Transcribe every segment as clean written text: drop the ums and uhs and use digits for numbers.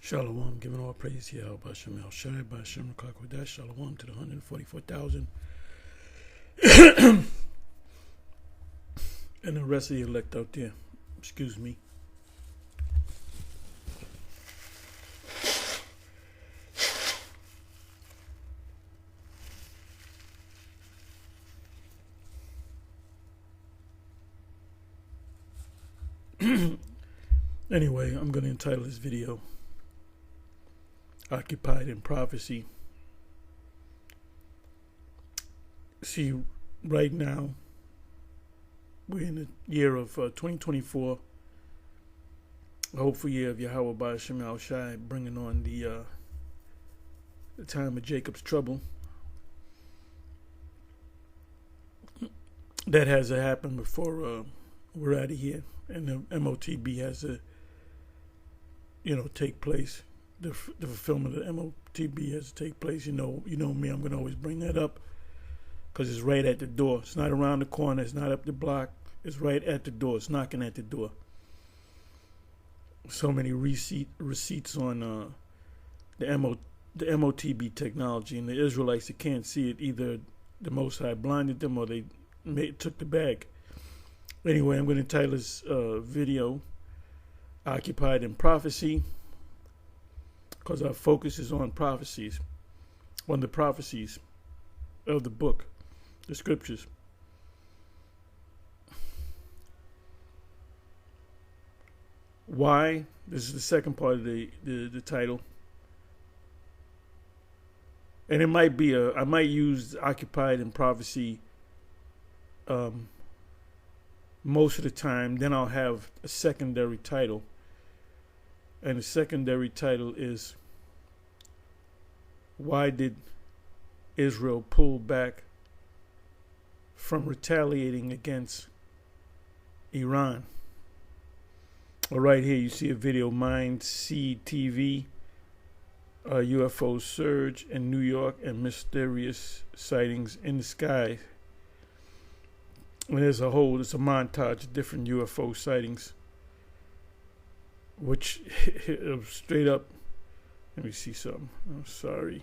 Shalom, giving all praise to Yahweh Bashem El Shai, Bashem Kakodash, Shalom to the 144,000 and the rest of the elect out there. Excuse me. Anyway, I'm going to entitle this video Occupied in Prophecy. See, right now, we're in the year of 2024, a hopeful year of Yahweh Bashem El Shai, bringing on the time of Jacob's trouble. That has to happen before we're out of here, and the MOTB has to, take place. The fulfillment of the MOTB has to take place. You know me, I'm going to always bring that up because it's right at the door. It's not around the corner. It's not up the block. It's right at the door. It's knocking at the door. So many receipts on the MOTB technology, and the Israelites that can't see it, either the Most High blinded them or they took the bag. Anyway, I'm going to title this video Occupied in Prophecy, because our focus is on prophecies, on the prophecies of the book, the scriptures. Why? This is the second part of the title. And it might be I might use Occupied in Prophecy most of the time. Then I'll have a secondary title. And the secondary title is, why did Israel pull back from retaliating against Iran? Well, right here you see a video, Mind Seed TV, UFO surge in New York and mysterious sightings in the sky. And it's a montage of different UFO sightings, which straight up, let me see something. I'm sorry.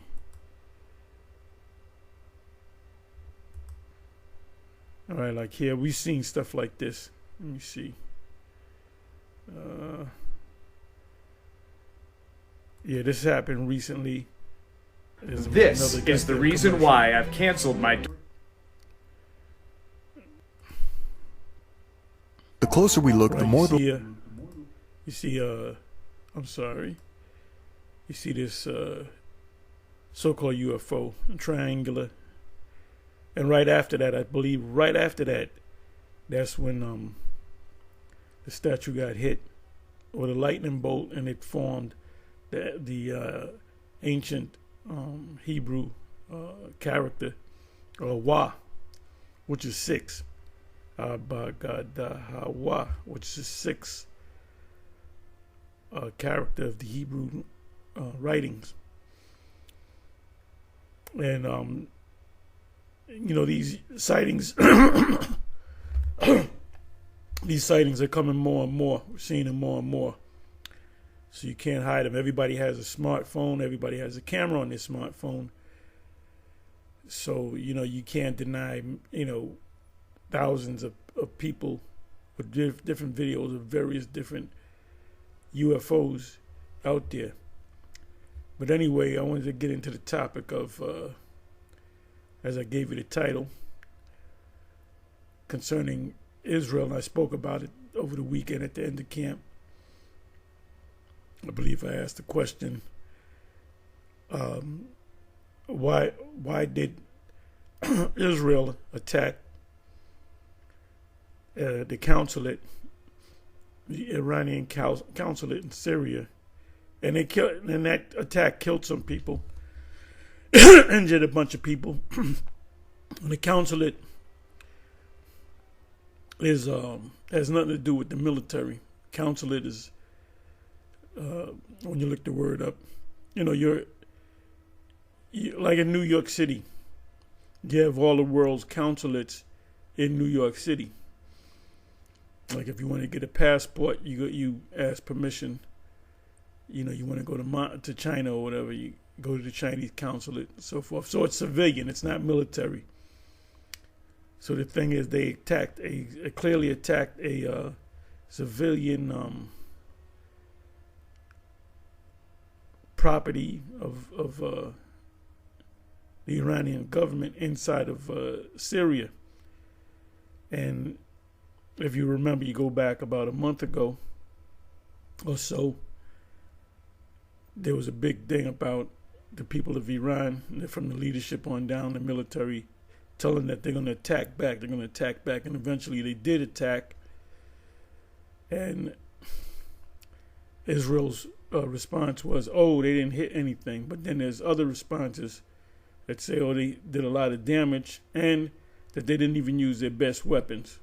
All right, like here, we've seen stuff like this. Let me see. Yeah, this happened recently. This is the reason why I've canceled my... The closer we look, the more... You see, I'm sorry. You see this so-called UFO, triangular. And right after that, I believe, that's when the statue got hit with a lightning bolt, and it formed the ancient Hebrew character, Wa, which is 6. Abagadahawa, which is 6. Character of the Hebrew writings. And these sightings these sightings are coming more and more. We're seeing them more and more, so you can't hide them. Everybody has a smartphone. Everybody has a camera on their smartphone, so you can't deny thousands of people with different videos of various different UFOs out there. But anyway, I wanted to get into the topic of, as I gave you the title, concerning Israel, and I spoke about it over the weekend at the end of camp. I believe I asked the question, why did Israel attack the consulate, the Iranian consulate in Syria, and that attack killed some people, injured a bunch of people. And the consulate has nothing to do with the military. Consulate is, when you look the word up, you're like in New York City. You have all the world's consulates in New York City. Like if you want to get a passport, you ask permission you want to go to China or whatever, you go to the Chinese consulate and so forth. So it's civilian, it's not military. So the thing is, they clearly attacked a civilian property of the Iranian government inside of Syria. And if you remember, you go back about a month ago or so, there was a big thing about the people of Iran, from the leadership on down, the military, telling that they're going to attack back. They're going to attack back. And eventually they did attack. And Israel's response was, oh, they didn't hit anything. But then there's other responses that say, oh, they did a lot of damage and that they didn't even use their best weapons.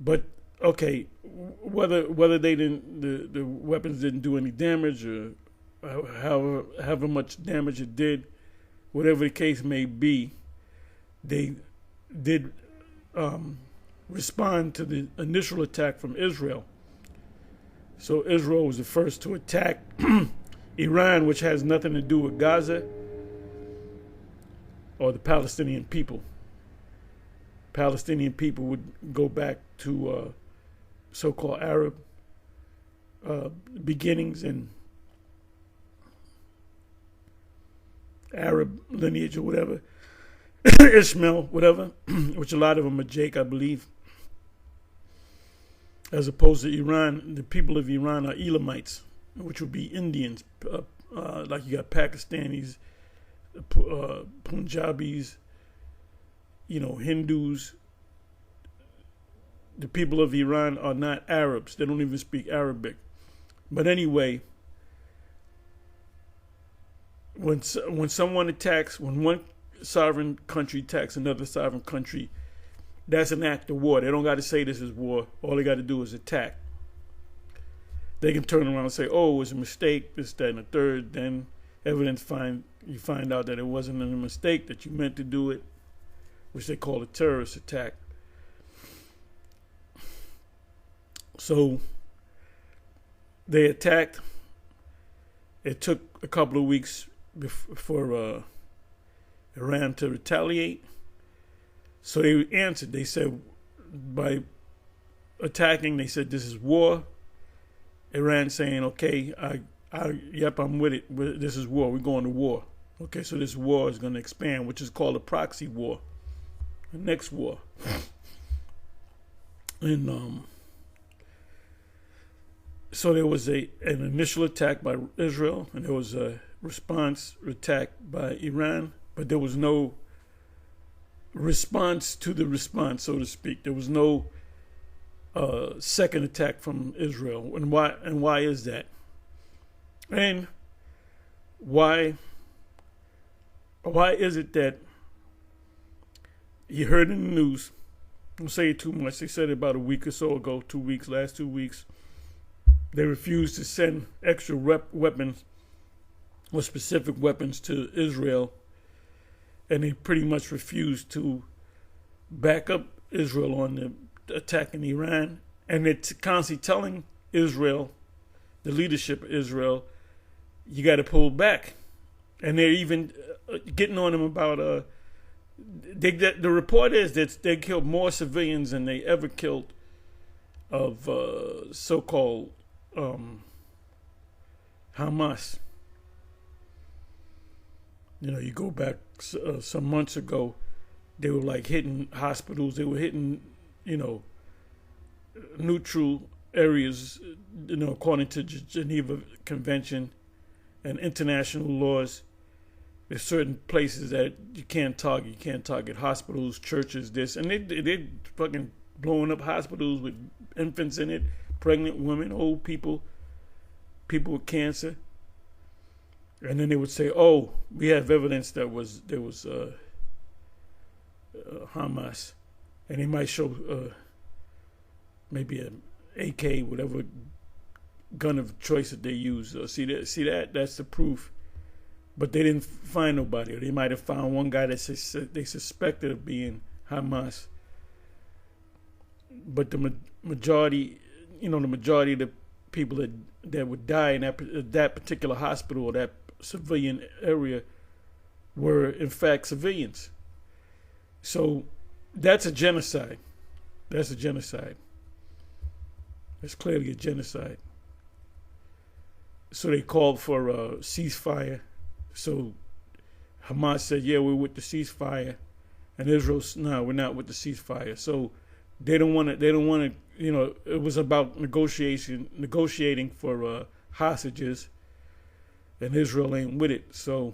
But okay, whether they didn't, the weapons didn't do any damage, or however much damage it did, whatever the case may be, they did respond to the initial attack from Israel. So Israel was the first to attack Iran, which has nothing to do with Gaza or the Palestinian people. Palestinian people would go back to so-called Arab beginnings and Arab lineage or whatever, Ishmael, whatever, which a lot of them are Jake, I believe. As opposed to Iran, the people of Iran are Elamites, which would be Indians, like you got Pakistanis, Punjabis, Hindus. The people of Iran are not Arabs. They don't even speak Arabic. But anyway, when one sovereign country attacks another sovereign country, that's an act of war. They don't got to say this is war. All they got to do is attack. They can turn around and say, oh, it was a mistake, this, that, and the third. Then you find out that it wasn't a mistake, that you meant to do it, which they call a terrorist attack. So they attacked. It took a couple of weeks for Iran to retaliate. So they answered. They said, by attacking, they said this is war. Iran saying, okay, yep, I'm with it. This is war. We're going to war. Okay, so this war is going to expand, which is called a proxy war, the next war. And so there was an initial attack by Israel, and there was a response attack by Iran, but there was no response to the response, so to speak. There was no second attack from Israel. And why is that? And why is it that you heard in the news, don't say it too much, they said it about a week or so ago, last 2 weeks, they refused to send extra weapons or specific weapons to Israel, and they pretty much refused to back up Israel on the attack in Iran. And it's constantly telling Israel, the leadership of Israel, you got to pull back. And they're even getting on them about the report is that they killed more civilians than they ever killed of so-called Hamas. You go back some months ago, they were like hitting hospitals. They were hitting, neutral areas, according to Geneva Convention and international laws. There's certain places that you can't target. You can't target hospitals, churches, this. And they're fucking blowing up hospitals with infants in it, pregnant women, old people, people with cancer. And then they would say, oh, we have evidence that there was Hamas. And they might show maybe an AK, whatever gun of choice that they use. See that? That's the proof. But they didn't find nobody. Or they might have found one guy that they suspected of being Hamas. But the majority, the majority of the people that would die in that particular hospital or that civilian area were in fact civilians. So that's a genocide. That's a genocide. It's clearly a genocide. So they called for a ceasefire. So Hamas said, yeah, we're with the ceasefire. And Israel, no, we're not with the ceasefire. So they don't want to, it was about negotiating for hostages. And Israel ain't with it. So,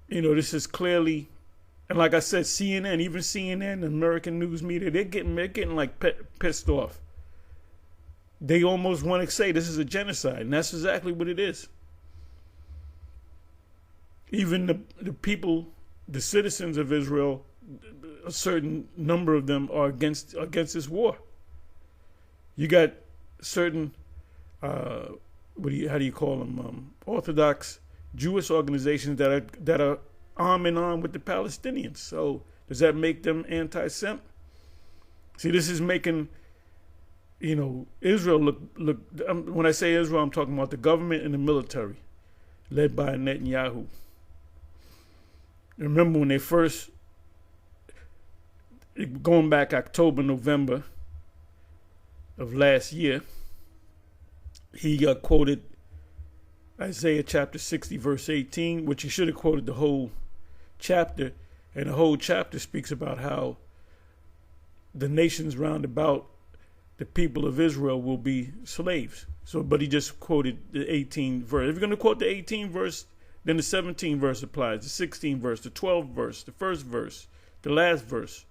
this is clearly, and like I said, CNN, even CNN, American news media, they're getting like pissed off. They almost want to say this is a genocide, and that's exactly what it is. Even the people, the citizens of Israel, a certain number of them are against this war. You got certain, how do you call them? Orthodox Jewish organizations that are arm in arm with the Palestinians. So does that make them anti-Sem? See, this is making, Israel look. When I say Israel, I'm talking about the government and the military, led by Netanyahu. Remember when they first, going back October, November of last year, he quoted Isaiah chapter 60, verse 18, which he should have quoted the whole chapter. And the whole chapter speaks about how the nations round about the people of Israel will be slaves. So, but he just quoted the 18th verse. If you're going to quote the 18th verse, then the 17th verse applies, the 16th verse, the 12th verse, the first verse, the last verse,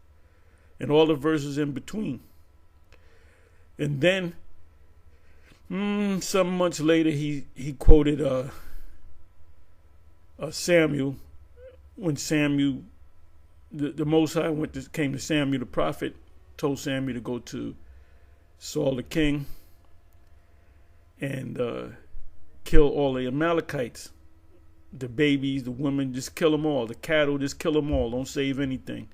and all the verses in between. And then, some months later, he quoted Samuel, when Samuel, the Most High came to Samuel the prophet, told Samuel to go to Saul the king and kill all the Amalekites, the babies, the women, just kill them all, the cattle, just kill them all, don't save anything.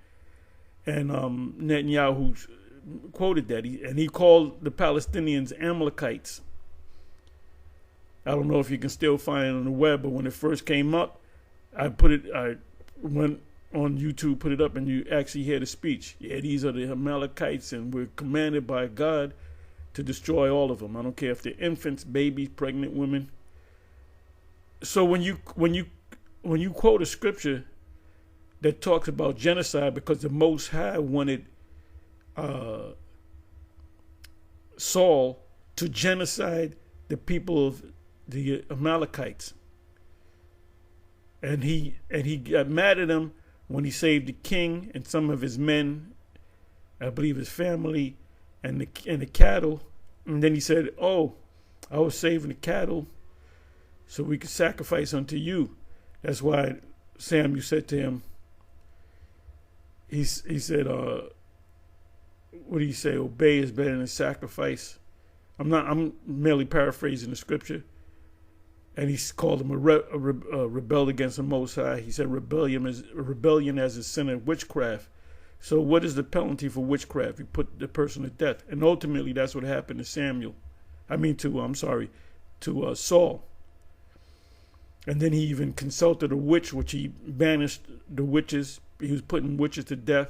And Netanyahu quoted that, and he called the Palestinians Amalekites. I don't know if you can still find it on the web, but when it first came up, I went on YouTube, put it up, and you actually hear the speech. Yeah, these are the Amalekites, and we're commanded by God to destroy all of them. I don't care if they're infants, babies, pregnant women. So when you quote a scripture that talks about genocide because the Most High wanted Saul to genocide the people of the Amalekites, and he got mad at him when he saved the king and some of his men, I believe his family, and the cattle. And then he said, "Oh, I was saving the cattle so we could sacrifice unto you." That's why Samuel said to him, he said, what do you say? Obey is better than sacrifice. I'm merely paraphrasing the scripture. And he called him a rebel against the Most High. He said rebellion as a sin of witchcraft. So what is the penalty for witchcraft? You put the person to death. And ultimately that's what happened to Saul. And then he even consulted a witch, which he banished the witches. He was putting witches to death.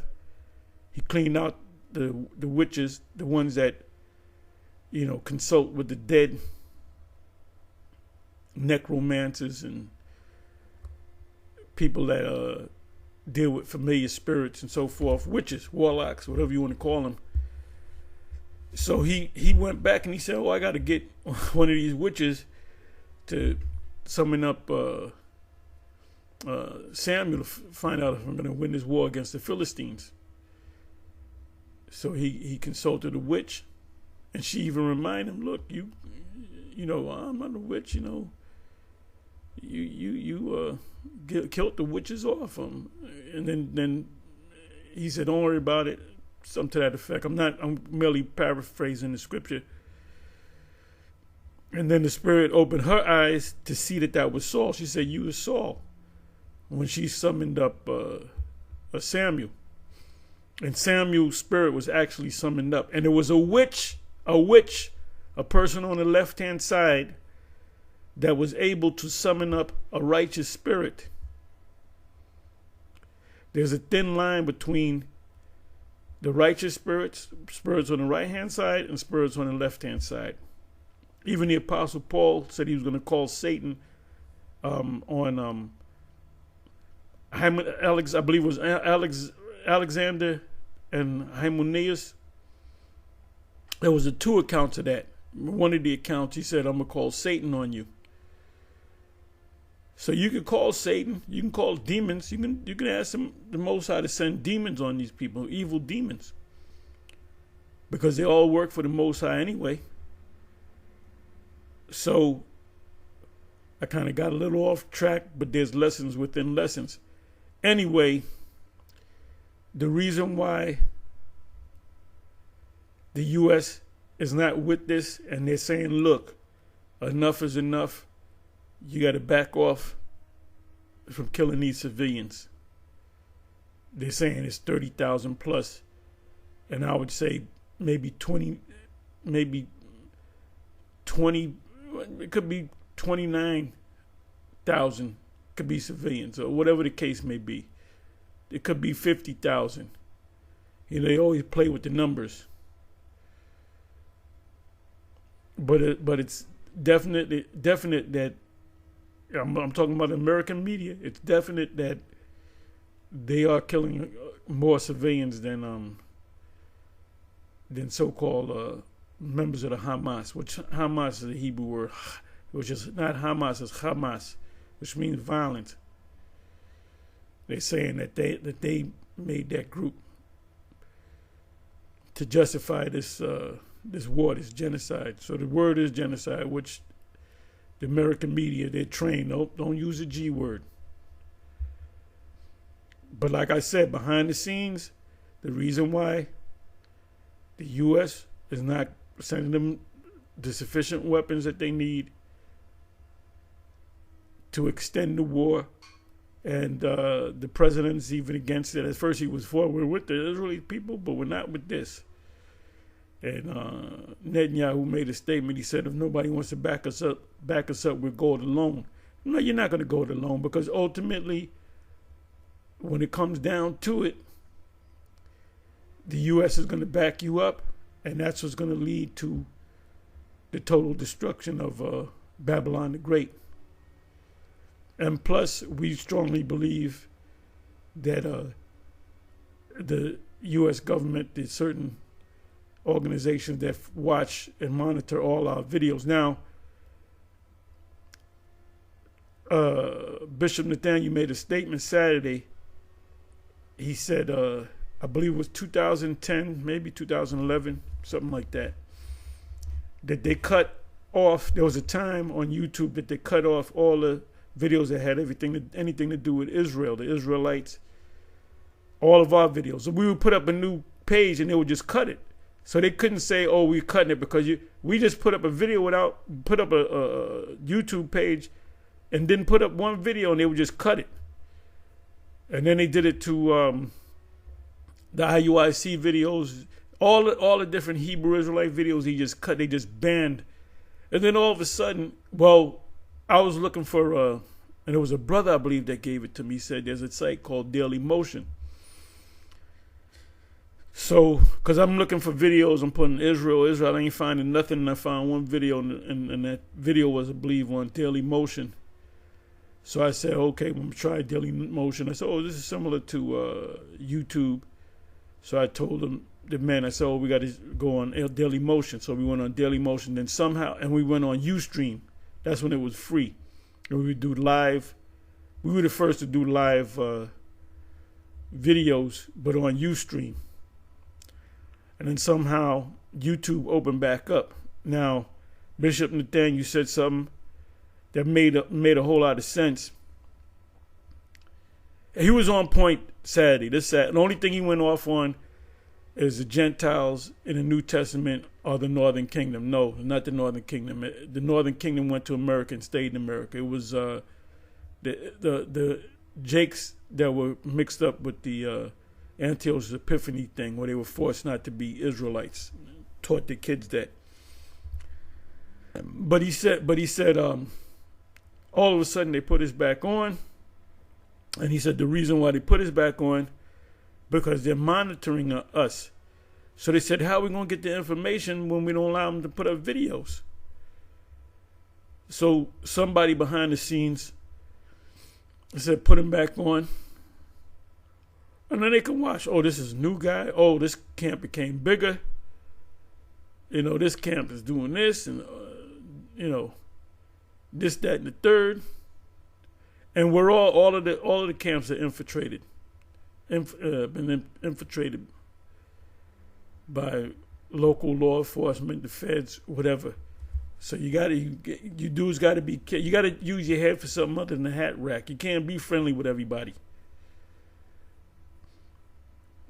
He cleaned out the witches, the ones that, consult with the dead, necromancers and people that deal with familiar spirits and so forth, witches, warlocks, whatever you want to call them. So he went back and he said, I got to get one of these witches to summon up Samuel to find out if I'm going to win this war against the Philistines. So he consulted a witch, and she even reminded him, look, you I'm not a witch, you killed the witches off him. And then he said, don't worry about it, something to that effect. I'm merely paraphrasing the scripture. And then the Spirit opened her eyes to see that was Saul. She said, you is Saul, when she summoned up Samuel. And Samuel's spirit was actually summoned up. And it was a witch a witch, a person on the left-hand side that was able to summon up a righteous spirit. There's a thin line between the righteous spirits on the right-hand side and spirits on the left-hand side. Even the Apostle Paul said he was going to call Satan on I believe it was Alexander and Hymenaeus. There was 2 accounts of that. One of the accounts, he said, I'm going to call Satan on you. So you can call Satan, you can call demons, you can ask the Most High to send demons on these people, evil demons. Because they all work for the Most High anyway. So I kind of got a little off track, but there's lessons within lessons. Anyway, the reason why the U.S. is not with this, and they're saying, look, enough is enough. You got to back off from killing these civilians. They're saying it's 30,000 plus. And I would say maybe 20, it could be 29,000 could be civilians, or whatever the case may be. It could be 50,000. You know, they always play with the numbers. But it's definite that I'm talking about American media. It's definite that they are killing more civilians than so-called members of the Hamas, which Hamas is a Hebrew word, which is not Hamas, it's Hamas, which means violent. They're saying that they made that group to justify this war, this genocide. So the word is genocide, which the American media, they're trained. Don't use the G word. But like I said, behind the scenes, the reason why the U.S. is not sending them the sufficient weapons that they need to extend the war, and the president's even against it. At first he was for, we're with the Israeli people, but we're not with this. And Netanyahu made a statement. He said, if nobody wants to back us up, we'll go it alone. No, you're not going to go it alone, because ultimately, when it comes down to it, the U.S. is going to back you up, and that's what's going to lead to the total destruction of Babylon the Great. And plus, we strongly believe that the U.S. government, there's certain organizations that watch and monitor all our videos. Now, Bishop Nathaniel made a statement Saturday. He said, I believe it was 2010, maybe 2011, something like that, that they cut off. There was a time on YouTube that they cut off all the videos that had anything to do with Israel, the Israelites, all of our videos. So we would put up a new page and they would just cut it. So they couldn't say, oh, we're cutting it because we just put up a video put up a YouTube page and didn't put up one video, and they would just cut it. And then they did it to the IUIC videos, all the different Hebrew Israelite videos they just banned. And then all of a sudden, I was looking for, and it was a brother, I believe, that gave it to me. He said there's a site called Daily Motion. So, because I'm looking for videos, I'm putting Israel, I ain't finding nothing, and I found one video, and that video was, I believe, on Daily Motion. So I said, okay, I'm going to try Daily Motion. I said, oh, this is similar to YouTube. So I told him, the man, I said, oh, we got to go on Daily Motion. So we went on Daily Motion, then somehow, and we went on Ustream. That's when it was free. And we would do live. We were the first to do live videos, but on Ustream. And then somehow YouTube opened back up. Now, Bishop Nathaniel said something that made a whole lot of sense. He was on point Saturday. The only thing he went off on is the Gentiles in the New Testament are the Northern Kingdom. No, not the Northern Kingdom. The Northern Kingdom went to America and stayed in America. It was the Jakes that were mixed up with the Antiochus Epiphanes thing, where they were forced not to be Israelites. taught the kids that. But he said, all of a sudden they put us back on, and he said the reason why they put us back on because they're monitoring us. So they said, how are we going to get the information when we don't allow them to put up videos? So somebody behind the scenes said, put him back on. And then they can watch. Oh, this is a new guy. Oh, this camp became bigger. This camp is doing this and, this, that, and the third. And we're all of the camps are infiltrated. Been infiltrated by local law enforcement, the feds, whatever. So you dudes got to be. You got to use your head for something other than a hat rack. You can't be friendly with everybody.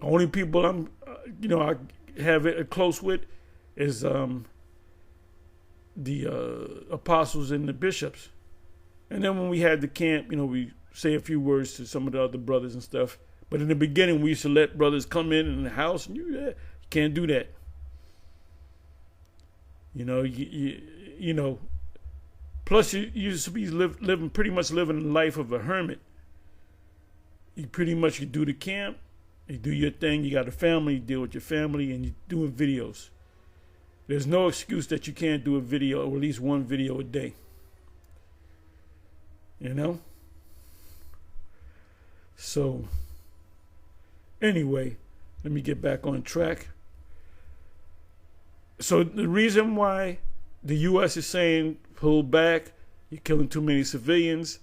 The only people I have it close with is the apostles and the bishops. And then when we had the camp, we say a few words to some of the other brothers and stuff. But in the beginning, we used to let brothers come in the house, and you can't do that. Plus you used to be pretty much living the life of a hermit. You pretty much you do the camp, you do your thing, you got a family, you deal with your family, and you're doing videos. There's no excuse that you can't do a video, or at least one video a day. So, anyway, let me get back on track. So the reason why the U.S. is saying pull back, you're killing too many civilians,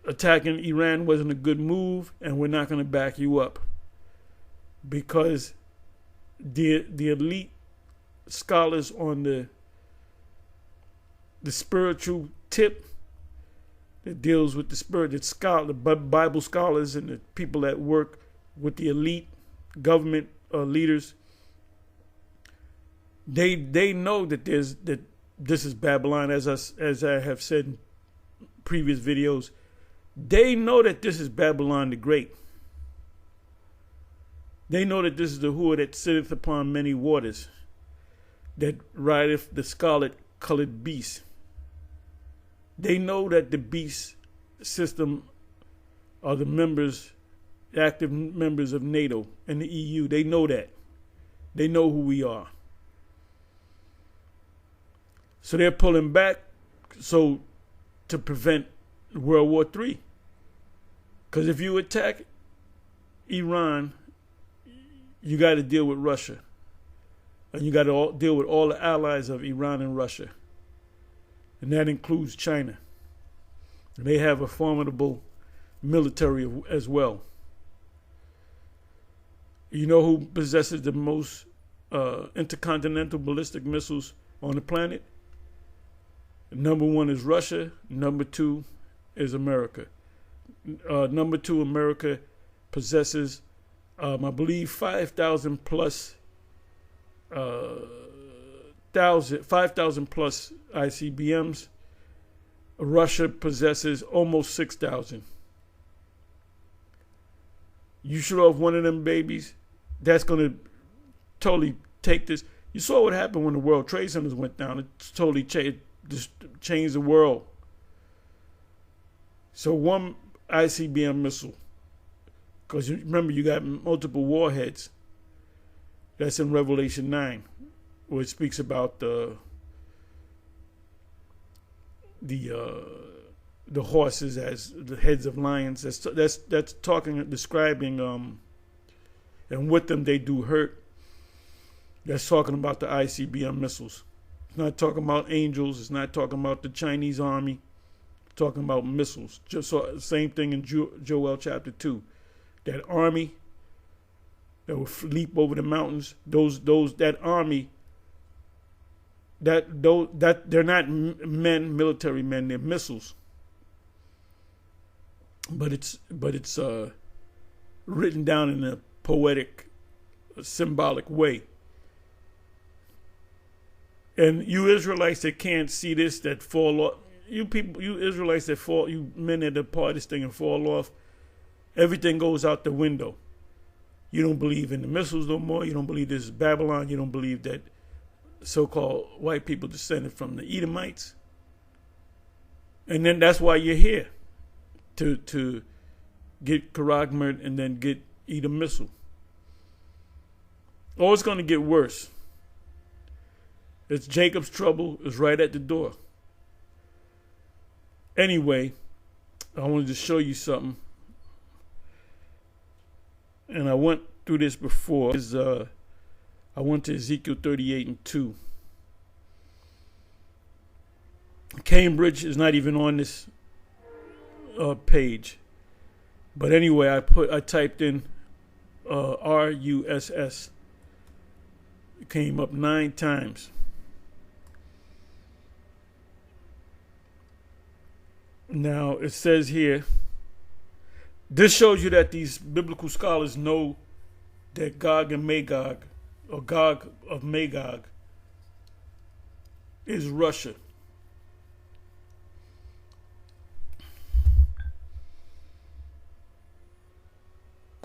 attacking Iran wasn't a good move, and we're not going to back you up. Because the elite scholars on the spiritual tip that deals with the spirit, the Bible scholars and the people that work with the elite government leaders, they know that this is Babylon, as I have said in previous videos. They know that this is Babylon the Great. They know that this is the whore that sitteth upon many waters, that rideth the scarlet-colored beast. They know that the beast system are the active members of NATO and the EU. They know that. They know who we are. So they're pulling back to prevent World War III. Because if you attack Iran, you got to deal with Russia. And you got to deal with all the allies of Iran and Russia. And that includes China. And they have a formidable military as well. You know who possesses the most intercontinental ballistic missiles on the planet? Number one is Russia. Number two is America. Number two, America possesses, I believe, 5,000 plus ICBMs. Russia possesses almost 6,000. You shoot off one of them babies, that's going to totally take this. You saw what happened when the World Trade Centers went down. It totally changed the world. So one ICBM missile, because remember you got multiple warheads. That's in Revelation 9, where it speaks about the horses as the heads of lions. That's describing and with them they do hurt. That's talking about the ICBM missiles. It's not talking about angels. It's not talking about the Chinese army. It's talking about missiles. Just so, same thing in Joel chapter 2. That army that will leap over the mountains. That army. That they're not military men. They're missiles. But it's written down in a poetic, symbolic way. And you Israelites that can't see this, that fall off, you Israelites that fall, you men that are part of this thing and fall off, everything goes out the window. You don't believe in the missiles no more. You don't believe this is Babylon. You don't believe that so-called white people descended from the Edomites. And then that's why you're here, to get Karagmert and then get Edom missile. Oh, it's going to get worse. It's Jacob's trouble is right at the door. Anyway, I wanted to show you something. And I went through this before. I went to Ezekiel 38:2. Cambridge is not even on this page. But anyway, I typed in RUSS. It came up 9 times. Now, it says here, this shows you that these biblical scholars know that Gog and Magog, or Gog of Magog, is Russia.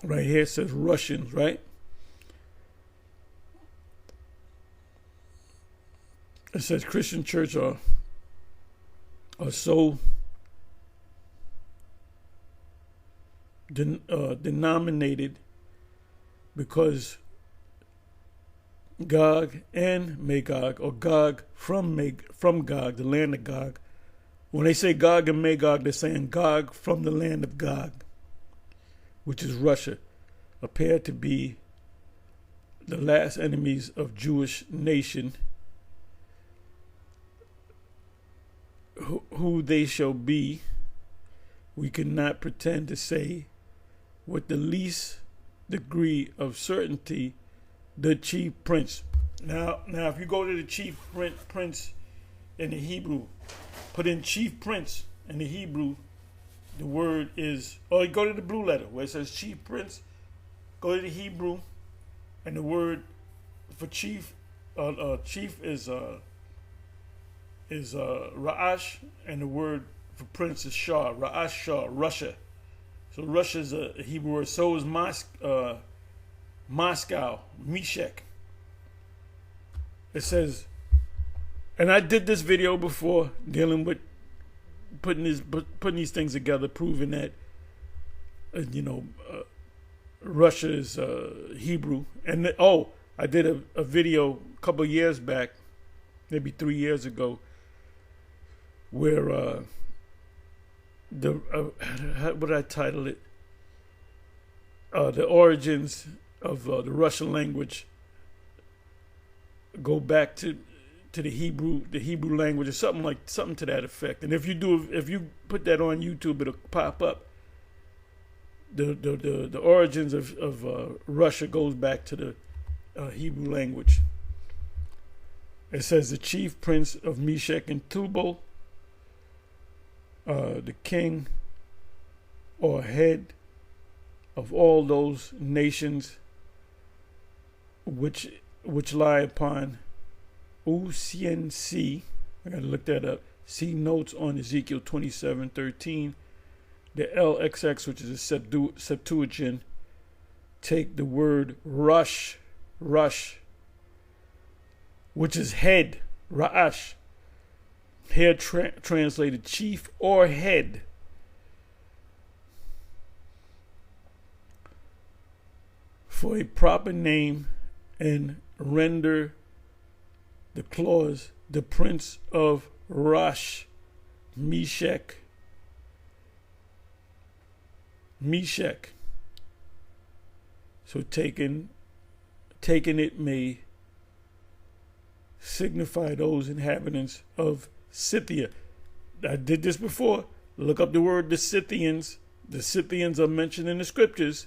Right here it says Russians, right? It says Christian church are so denominated because Gog and Magog, or Gog from Gog, the land of Gog. When they say Gog and Magog, they're saying Gog from the land of Gog, which is Russia, appear to be the last enemies of Jewish nation, who they shall be, we cannot pretend to say with the least degree of certainty the chief prince. Now, if you go to the chief prince in the Hebrew, put in chief prince in the Hebrew, the word is, or you go to the blue letter where it says chief prince, go to the Hebrew, and the word for chief, chief is Ra'ash, and the word for prince is Shah, Ra'ash Shah, Russia. So Russia is a Hebrew word. So is Moscow, Meshach. It says, and I did this video before dealing with putting these things together, proving that Russia is Hebrew. And I did a video a couple of years back, maybe 3 years ago, where what did I title it? The origins of the Russian language go back to the Hebrew language, or something to that effect. And if you put that on YouTube, it'll pop up. The origins of Russia goes back to the Hebrew language. It says the chief prince of Meshach and Tubal, the king or head of all those nations which lie upon Ocean Sea. I gotta look that up. See notes on Ezekiel 27:13. The LXX, which is a Septuagint, take the word rush, which is head, Ra'ash. Here translated chief or head. For a proper name, and render the clause the prince of Rosh, Meshach. So taken it may signify those inhabitants of Scythia. I did this before. Look up the word the Scythians. The Scythians are mentioned in the scriptures.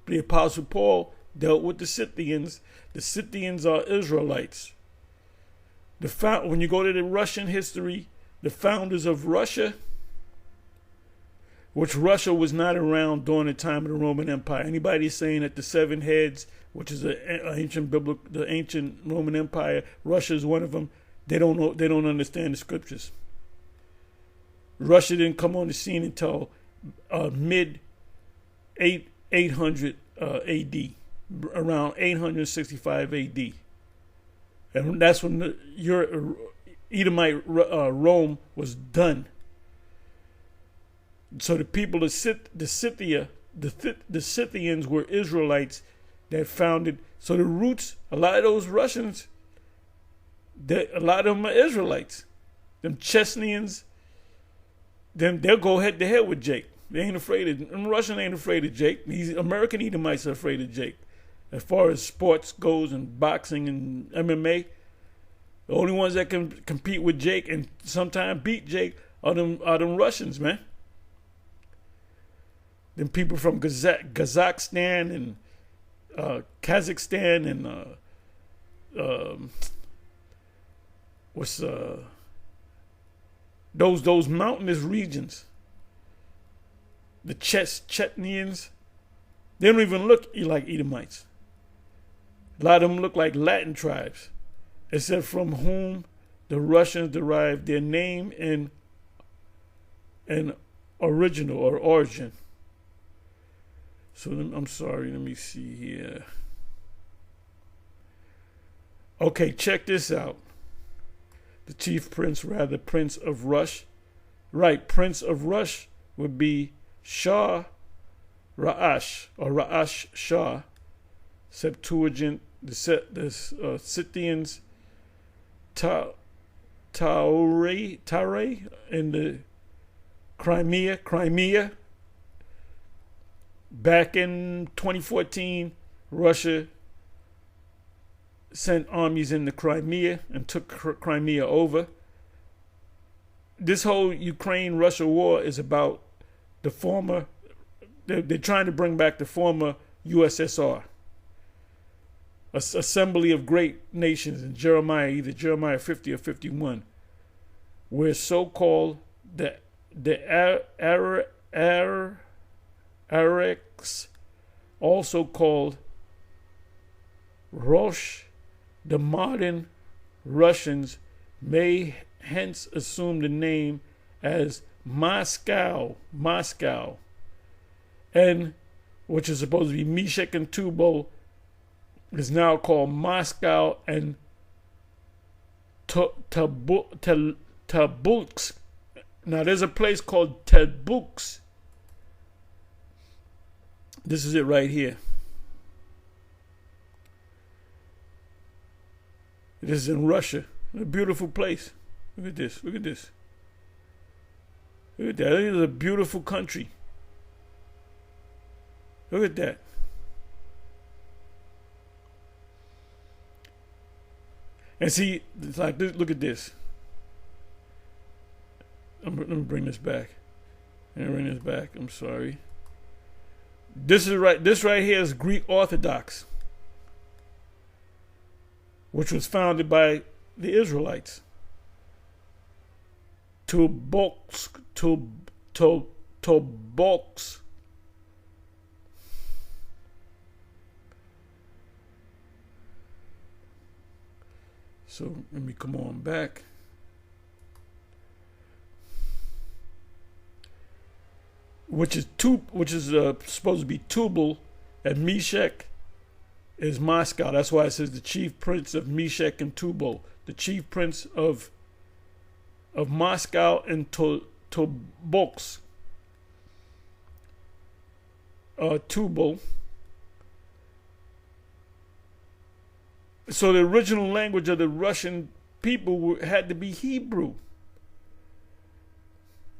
The Apostle Paul dealt with the Scythians. The Scythians are Israelites. When you go to the Russian history, the founders of Russia, which Russia was not around during the time of the Roman Empire. Anybody saying that the 7 heads, which is the ancient Roman Empire, Russia is one of them, they don't know. They don't understand the scriptures. Russia didn't come on the scene until mid 800 AD. around 865 AD. And that's when the Edomite Rome was done. So the people of Scythia, the Scythians were Israelites that founded. So the roots, a lot of those Russians, a lot of them are Israelites. Them Chechens, they'll go head to head with Jake. They ain't afraid of them. Russian ain't afraid of Jake. These American Edomites are afraid of Jake. As far as sports goes and boxing and MMA, the only ones that can compete with Jake and sometimes beat Jake are them Russians, man. Them people from Kazakhstan and Kazakhstan and those mountainous regions. The Chechens, they don't even look like Edomites. A lot of them look like Latin tribes, except from whom the Russians derived their name and original or origin. So I'm sorry, let me see here. Okay, check this out. The chief prince, rather, Prince of Rush. Right, Prince of Rush would be Shah Ra'ash, or Ra'ash Shah. Septuagint, the Scythians, Taure in the Crimea. Back in 2014, Russia sent armies into Crimea and took Crimea over. This whole Ukraine-Russia war is about the former, they're trying to bring back the former USSR. Assembly of Great Nations in Jeremiah, either Jeremiah 50 or 51, where so-called the Araks, also called Rosh, the modern Russians may hence assume the name as Moscow, and which is supposed to be Meshech and Tubal, is now called Moscow and Tobolsk. Now there's a place called Tobolsk. This is it right here. This is in Russia. A beautiful place. Look at this. Look at this. Look at that. It is a beautiful country. Look at that. And see, it's like this. Look at this. Let me bring this back. I'm sorry. This right here is Greek Orthodox, which was founded by the Israelites. Tobolsk. So let me come on back. Which is supposed to be Tubal, and Meshech is Moscow. That's why it says the chief prince of Meshech and Tubal, the chief prince of Moscow and Tobolsk. Tubal. So the original language of the Russian people had to be Hebrew.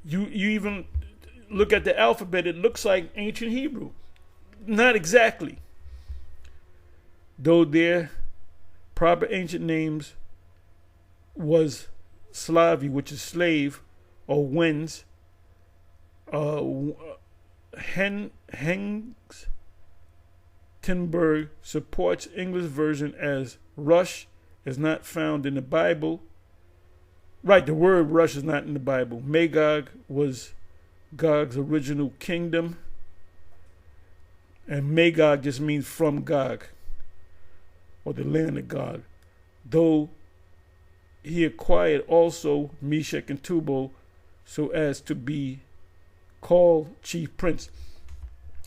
You even look at the alphabet, it looks like ancient Hebrew. Not exactly. Though their proper ancient names was Slavi, which is slave, or Wens. Hengstenberg supports English version as Rush is not found in the Bible. Right, the word Rush is not in the Bible. Magog was Gog's original kingdom, and Magog just means from Gog, or the land of Gog. Though he acquired also Meshech and Tubal so as to be called chief prince.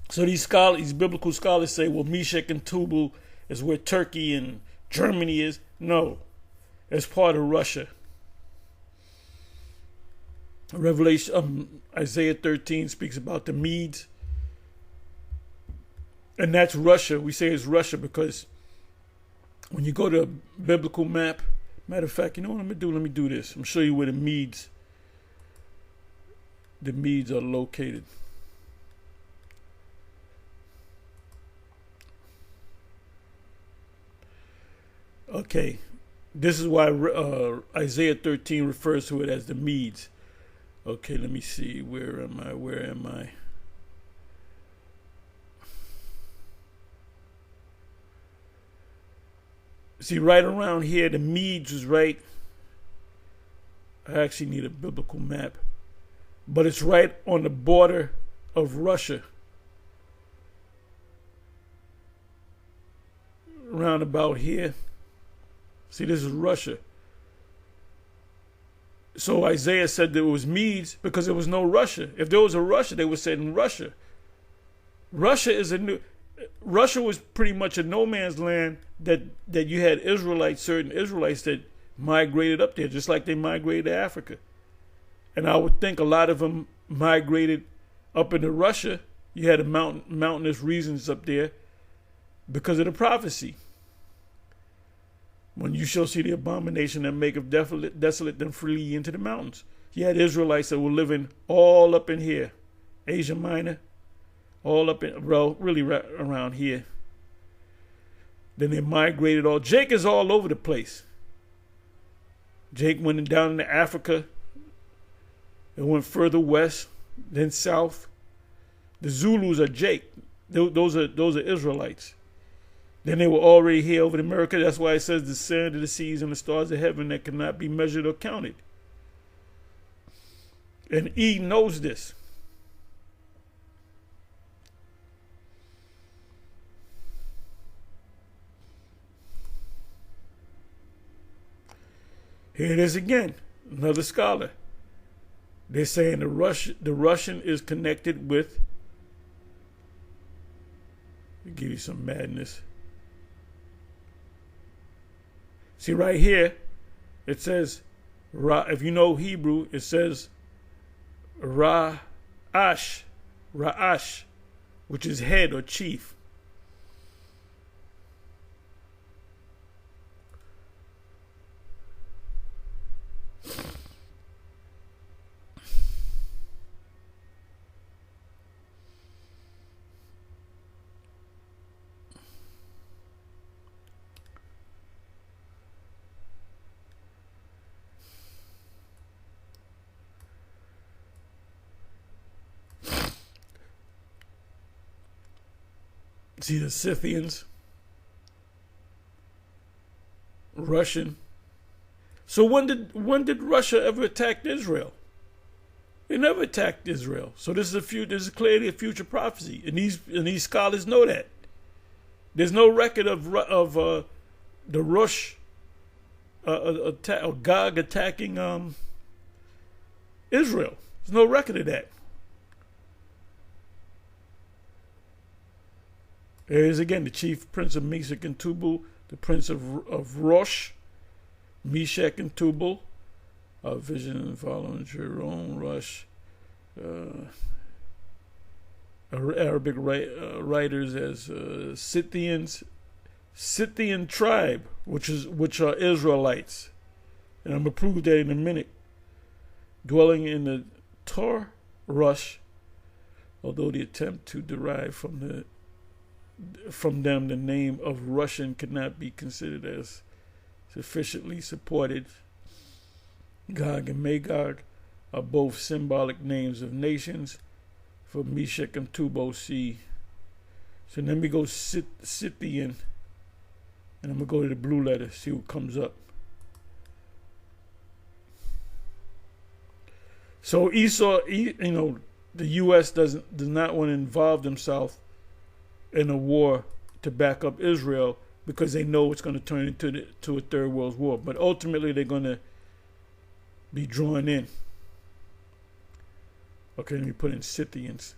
So these biblical scholars say, well, Meshech and Tubal is where Turkey and Germany is. No, it's part of Russia. Isaiah 13 speaks about the Medes. And that's Russia. We say it's Russia because when you go to a biblical map, matter of fact, you know what I'm going to do? Let me do this. I'm going to show you where the Medes are located. Okay, this is why Isaiah 13 refers to it as the Medes. Okay, let me see. Where am I? See, right around here, the Medes was right. I actually need a biblical map. But it's right on the border of Russia. Around about here. See, this is Russia. So Isaiah said there was Medes because there was no Russia. If there was a Russia, they would say in Russia. Russia was pretty much a no man's land that you had certain Israelites that migrated up there, just like they migrated to Africa. And I would think a lot of them migrated up into Russia. You had mountainous regions up there because of the prophecy. When you shall see the abomination that maketh desolate, then flee into the mountains. You had Israelites that were living all up in here, Asia Minor, all up in, really right around here. Then they migrated Jake is all over the place. Jake went down into Africa. It went further west, then south. The Zulus are Jake. Those are Israelites. Then they were already here over in America. That's why it says the sand of the seas and the stars of heaven that cannot be measured or counted. And E knows this. Here it is again, another scholar. They're saying the Russian is connected with, to give you some madness. See right here, it says, if you know Hebrew, it says Ra'ash, which is head or chief. See the Scythians, Russian. So when did Russia ever attack Israel? They never attacked Israel. So this is clearly a future prophecy, and these scholars know that. There's no record of the Rosh Gog attacking Israel. There's no record of that. There is again the chief prince of Meshech and Tubal, the prince of Rosh, Meshech and Tubal, vision following Jerome, Rosh, Arabic writers as Scythian tribe, which are Israelites, and I'm gonna prove that in a minute. Dwelling in the Rosh, although the attempt to derive from them the name of Russian could not be considered as sufficiently supported. Gog and Magog are both symbolic names of nations. For Meshech and Tubal, see. So then we go Scythian, and I'm gonna go to the blue letter, see what comes up. So Esau, the U.S. does not want to involve themselves in a war to back up Israel because they know it's going to turn into a third world war. But ultimately, they're going to be drawn in. Okay, let me put in Scythians.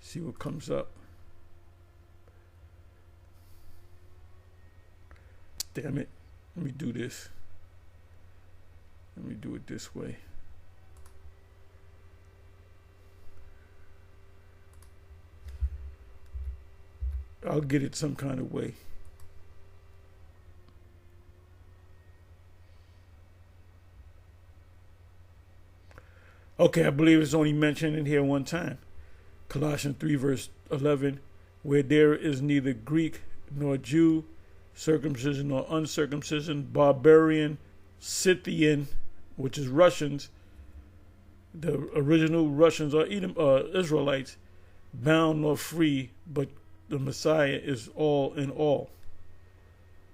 See what comes up. Damn it. Let me do this. Let me do it this way. I'll get it some kind of way. Okay, I believe it's only mentioned in here one time. Colossians 3 verse 11, where there is neither Greek nor Jew, circumcision nor uncircumcision, barbarian, Scythian, which is Russians, the original Russians are Israelites, bound nor free, but the Messiah is all in all.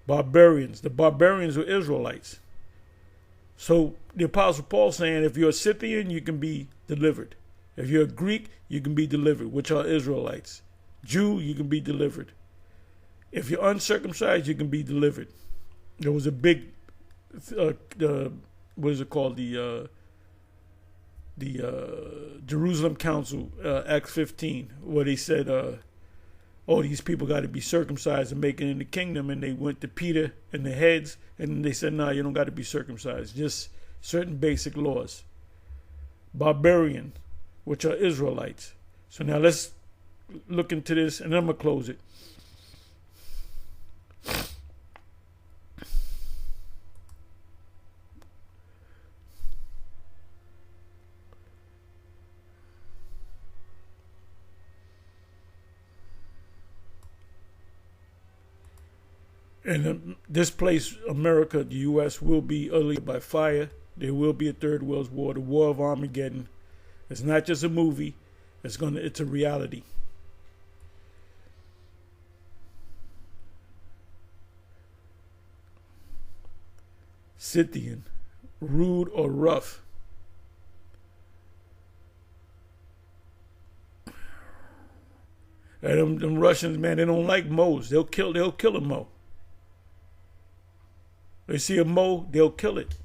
Barbarians. The barbarians were Israelites. So the Apostle Paul saying, if you're a Scythian, you can be delivered. If you're a Greek, you can be delivered, which are Israelites. Jew, you can be delivered. If you're uncircumcised, you can be delivered. There was a big, what is it called? The Jerusalem Council, Acts 15, where they said, oh, these people got to be circumcised and make it in the kingdom. And they went to Peter and the heads, and they said, no, you don't got to be circumcised. Just certain basic laws. Barbarian, which are Israelites. So now let's look into this, and then I'm going to close it. And this place, America, the U.S., will be utterly by fire. There will be a third world war, the war of Armageddon. It's not just a movie. It's a reality. Scythian, rude or rough. And them Russians, man, they don't like Moes. They'll kill a Mo. They see a Mo, they'll kill it.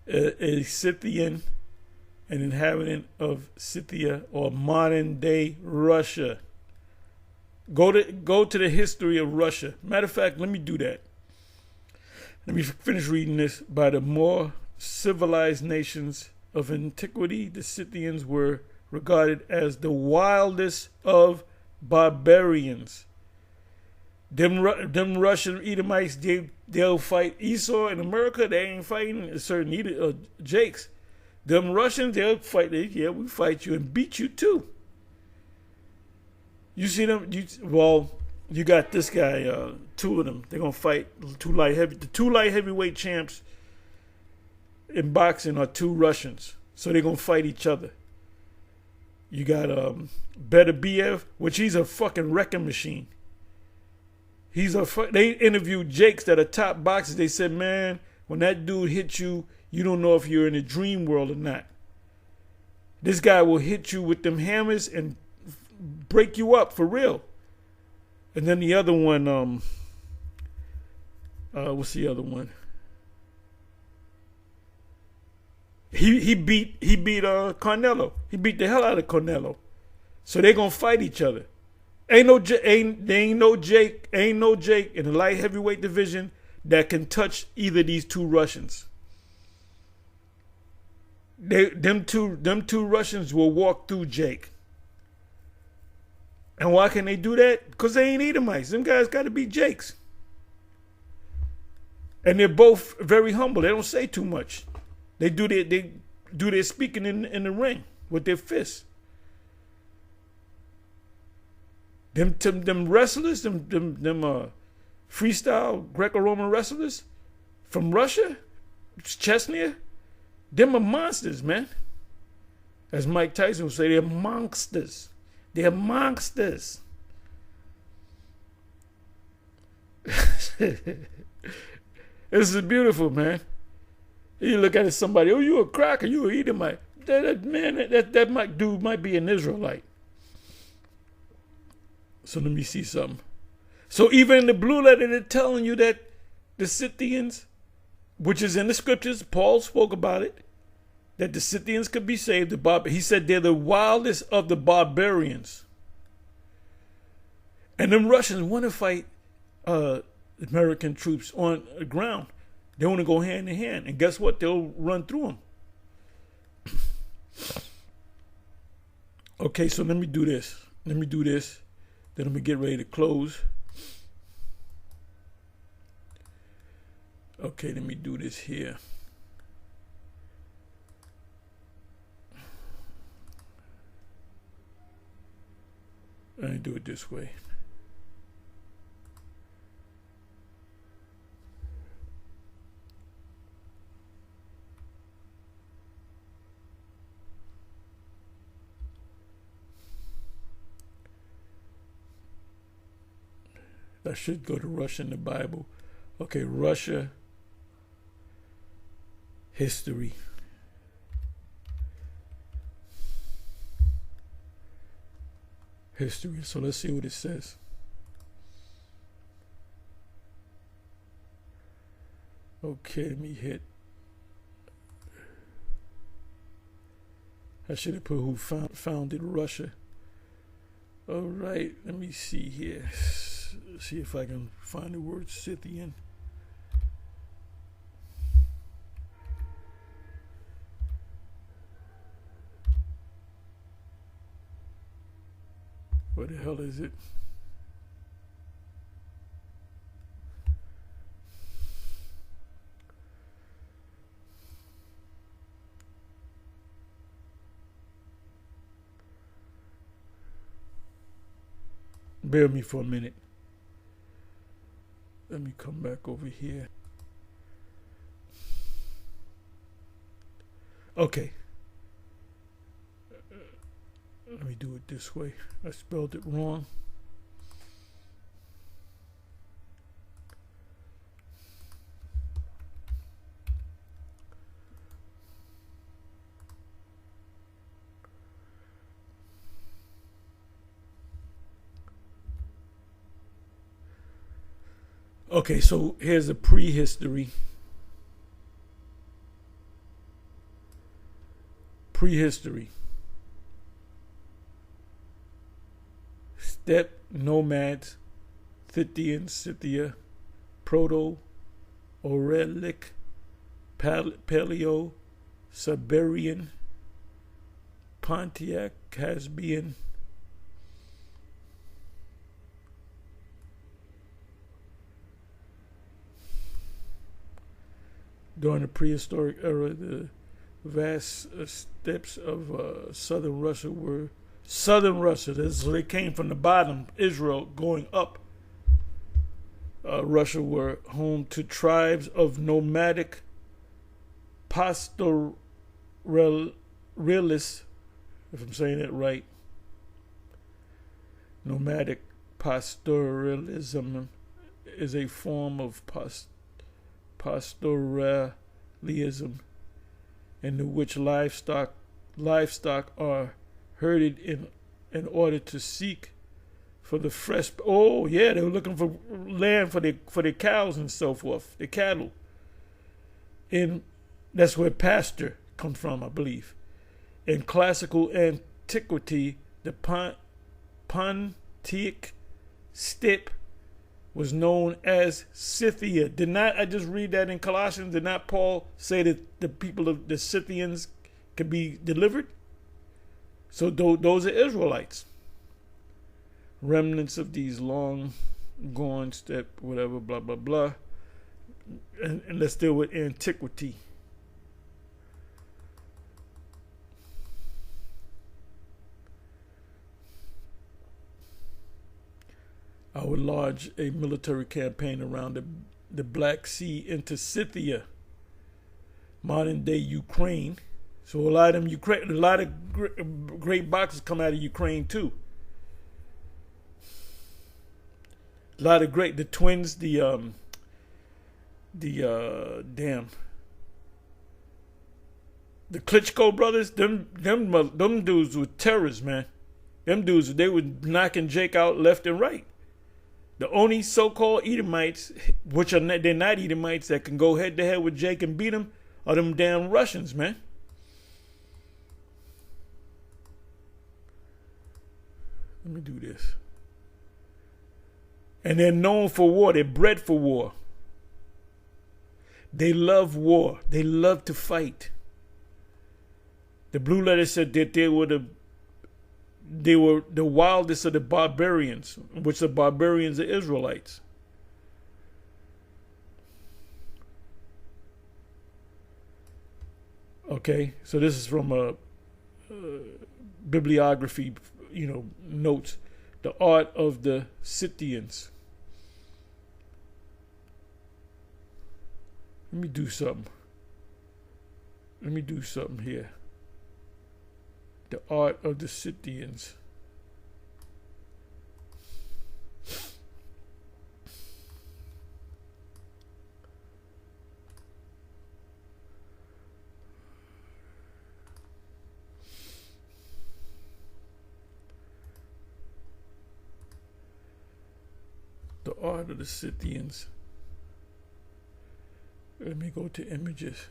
A Scythian, an inhabitant of Scythia or modern day Russia. Go to the history of Russia. Matter of fact, let me do that. Let me finish reading this. By the more civilized nations of antiquity, the Scythians were regarded as the wildest of barbarians. Them Russian Edomites, they'll fight Esau in America. They ain't fighting certain Jakes. Them Russians, they'll fight. Yeah, we fight you and beat you too. You see them? You got this guy. Two of them. They're gonna fight the two light heavyweight champs in boxing are two Russians. So they're gonna fight each other. You got Beterbiev, which he's a fucking wrecking machine. They interviewed Jakes that are top boxers. They said, man, when that dude hits you, you don't know if you're in a dream world or not. This guy will hit you with them hammers and break you up for real. And then the other one, what's the other one? He beat Canelo. He beat the hell out of Canelo. So they're gonna fight each other. Ain't no Jake in the light heavyweight division that can touch either of these two Russians. Them two Russians will walk through Jake. And why can they do that? Because they ain't Edomites. Them guys got to be Jakes. And they're both very humble. They don't say too much. They do their speaking in the ring with their fists. Them wrestlers, them freestyle Greco-Roman wrestlers from Russia, Chechnya, them are monsters, man. As Mike Tyson would say, they're monsters. They're monsters. This is beautiful, man. You look at it, somebody, oh, you a cracker, you a Edomite. That dude might be an Israelite. So let me see something. So even in the blue letter, they're telling you that the Scythians, which is in the scriptures, Paul spoke about it, that the Scythians could be saved. He said they're the wildest of the barbarians. And them Russians want to fight American troops on the ground. They want to go hand in hand. And guess what? They'll run through them. Okay, so let me do this. Then let me get ready to close. Okay, let me do this here. Let me do it this way. I should go to Russia in the Bible. Okay, Russia history. History. So let's see what it says. Okay, let me hit. I should have put who founded Russia. All right, let me see here. See if I can find the word Scythian. Where the hell is it? Bear with me for a minute. Let me come back over here. Okay. Let me do it this way. I spelled it wrong. Okay, so here's a prehistory. Prehistory. Steppe nomads, Scythian, Scythia, Proto-Uralic, Paleo, Siberian, Pontiac, Caspian, during the prehistoric era, the vast steppes of southern Russia were southern Russia. So they came from the bottom, Israel, going up. Russia were home to tribes of nomadic pastoralists, if I'm saying that right. Nomadic pastoralism is a form of pastoralism in which livestock are herded in order to seek for the fresh. Oh yeah, they were looking for land for their cows and so forth, the cattle. And that's where pasture comes from, I believe. In classical antiquity, the Pontic steppe was known as Scythia. Did not I just read that in Colossians? Did not Paul say that the people of the Scythians could be delivered? So those are Israelites. Remnants of these long gone steppe, whatever, blah, blah, blah. And let's deal with antiquity. I would launch a military campaign around the Black Sea into Scythia, modern day Ukraine. So a lot of great boxes come out of Ukraine too. A lot of the twins, the Klitschko brothers, them dudes were terrorists, man. Them dudes, they were knocking Jake out left and right. The only so-called Edomites, which they're not Edomites, that can go head to head with Jake and beat him, are them damn Russians, man. Let me do this. And they're known for war. They're bred for war. They love war. They love to fight. The Blue Letter said that they were the wildest of the barbarians, which the barbarians are Israelites. Okay, so this is from a bibliography, notes. The art of the Scythians. Let me do something here. The art of the Scythians. The art of the Scythians. Let me go to images.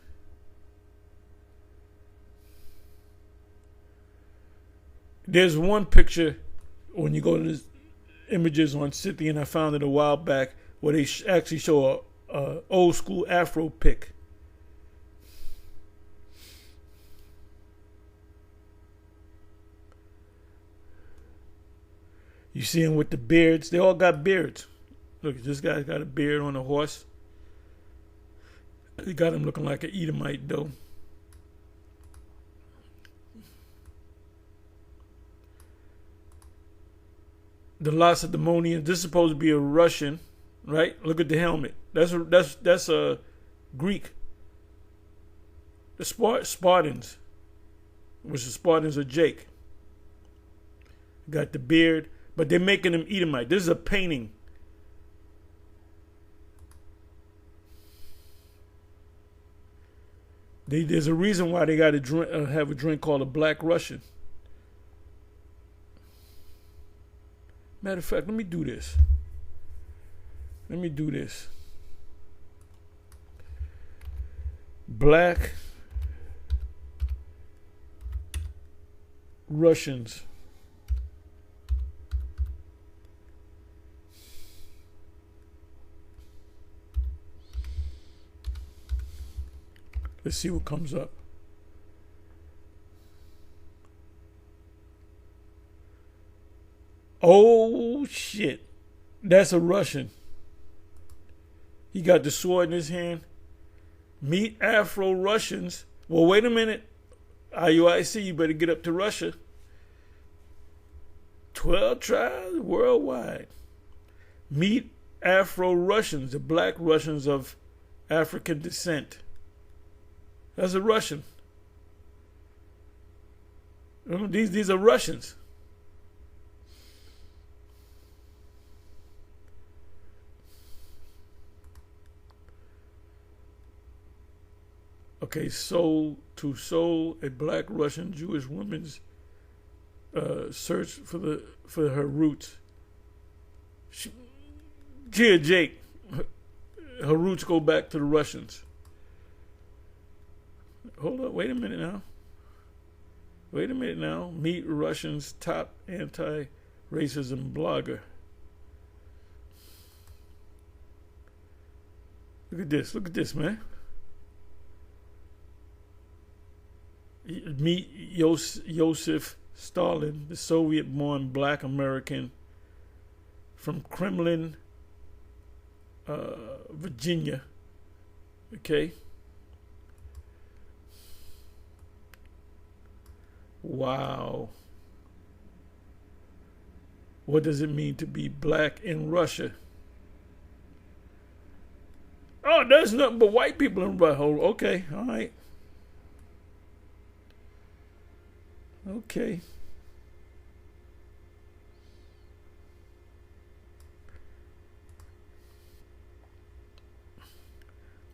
There's one picture when you go to the images on Scythian. I found it a while back where they actually show a old school Afro pic. You see them with the beards. They all got beards. Look, this guy's got a beard on a horse. They got him looking like an Edomite, though. The Lacedaemonians. This is supposed to be a Russian, right? Look at the helmet. That's a Greek. The Spartans, which the Spartans are Jake. Got the beard, but they're making him Edomite. This is a painting. There's a reason why they got to have a drink called a Black Russian. Matter of fact, let me do this. Black Russians. Let's see what comes up. Oh, shit. That's a Russian. He got the sword in his hand. Meet Afro-Russians. Well, wait a minute. IUIC, you better get up to Russia. 12 tribes worldwide. Meet Afro-Russians, the Black Russians of African descent. That's a Russian. These are Russians. Okay, Soul to Soul, a Black Russian Jewish woman's search for her roots. Jake, her roots go back to the Russians. Hold up, wait a minute now. Meet Russians' top anti-racism blogger. Look at this, man. Meet Joseph Stalin, the Soviet-born Black American from Kremlin, Virginia. Okay. Wow. What does it mean to be black in Russia? Oh, there's nothing but white people in Russia. Okay, all right. Okay.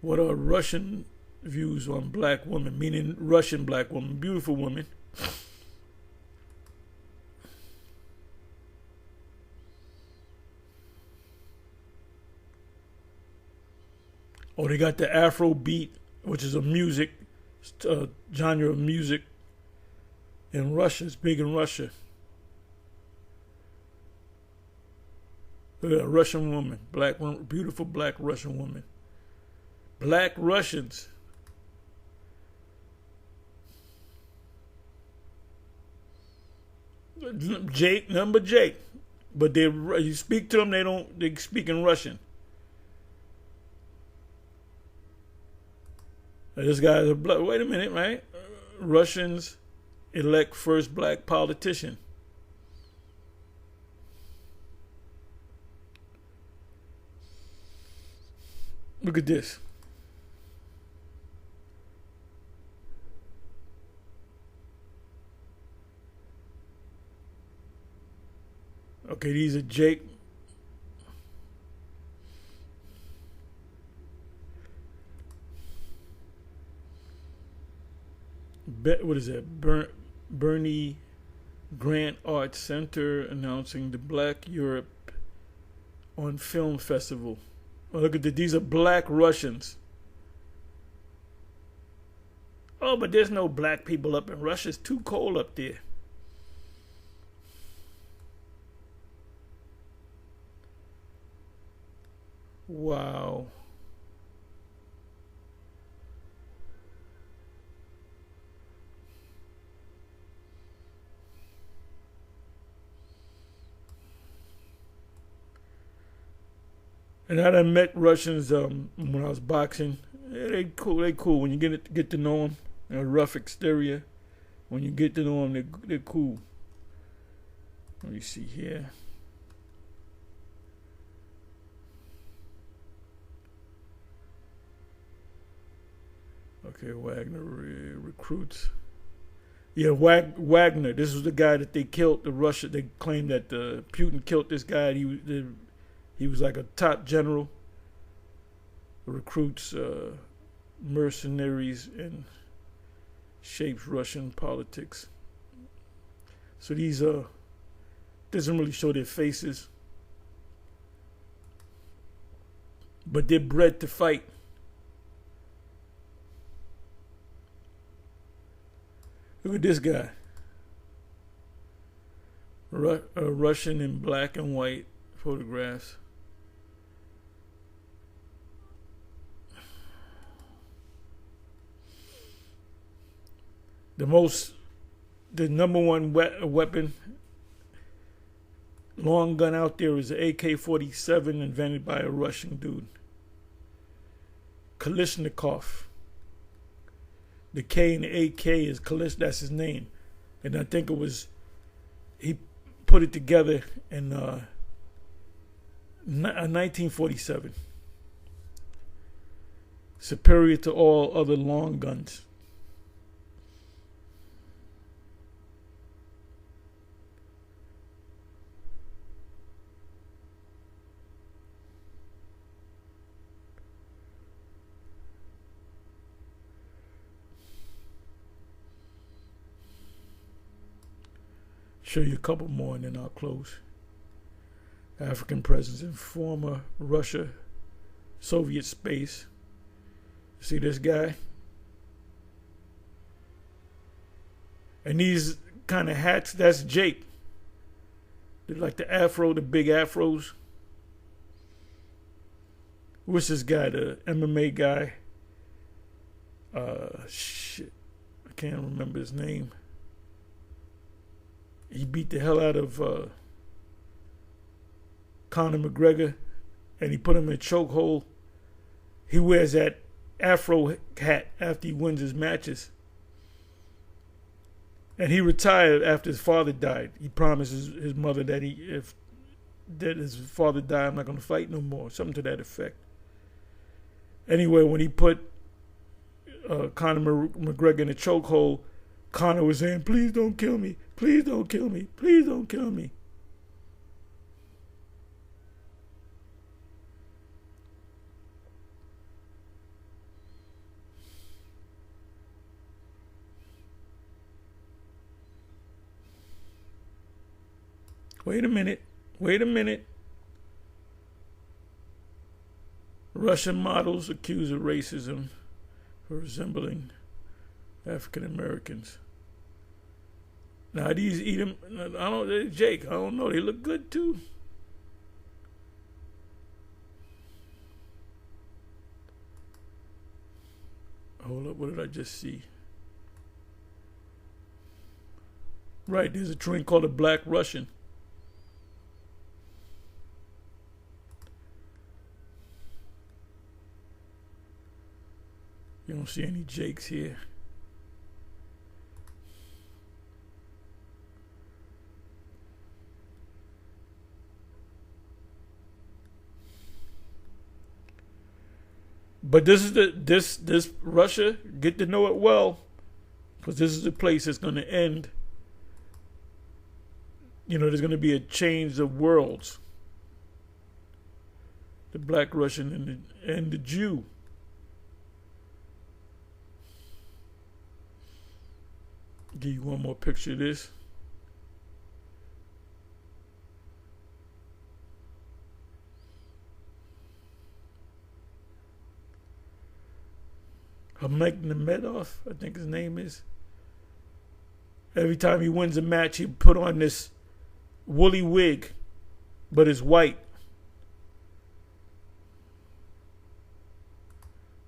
What are Russian views on black women, meaning Russian black women, beautiful women? Oh, they got the Afro beat, which is a music genre of music in Russia. It's big in Russia. Look at a Russian woman, beautiful black Russian woman. Black Russians. Jake, number Jake. But you speak to them, they speak in Russian. This guy's a black, wait a minute, right? Russians elect first black politician. Look at this. Okay, these are Jake. What is that? Bernie Grant Arts Center announcing the Black Europe on Film Festival. Oh, look at this. These are black Russians. Oh, but there's no black people up in Russia. It's too cold up there. Wow. And I done met Russians when I was boxing. Yeah, they cool. They cool when you get to know them. A rough exterior. When you get to know them, they're cool. Let me see here. Okay, Wagner recruits. Yeah, Wagner. This was the guy that they killed. They claimed that Putin killed this guy. He was like a top general. Recruits mercenaries and shapes Russian politics. So these doesn't really show their faces, but they're bred to fight. Look at this guy. A Russian in black and white photographs. The number one weapon, long gun out there is an AK-47 invented by a Russian dude. Kalashnikov. The K and the AK is Kalish, that's his name. And I think he put it together in 1947. Superior to all other long guns. Show you a couple more and then I'll close. African presence in former Russia, Soviet space. See this guy? And these kind of hats, that's Jake. They're like the afro, the big afros. What's this guy, the MMA guy? Shit. I can't remember his name. He beat the hell out of Conor McGregor, and he put him in a chokehold. He wears that afro hat after he wins his matches. And he retired after his father died. He promised his mother that if his father died, I'm not going to fight no more. Something to that effect. Anyway, when he put Conor McGregor in a chokehold, Conor was saying, "Please don't kill me. Please don't kill me. Please don't kill me." Wait a minute. Russian models accused of racism for resembling African Americans. Now these eat them. Jake, I don't know. They look good too. Hold up, what did I just see? Right, there's a train called the Black Russian. You don't see any Jakes here. But this is this Russia, get to know it well, because this is the place that's going to end. You know, there's going to be a change of worlds. The Black Russian and the Jew. Give you one more picture of this. Nurmagomedov, I think his name is. Every time he wins a match, he put on this woolly wig, but it's white.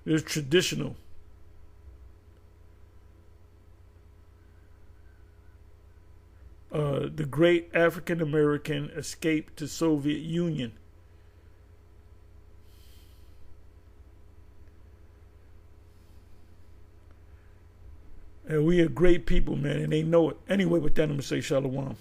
It's traditional. The great African American escaped to Soviet Union. And we are great people, man, and they know it. Anyway, with that, I'm going to say shalom.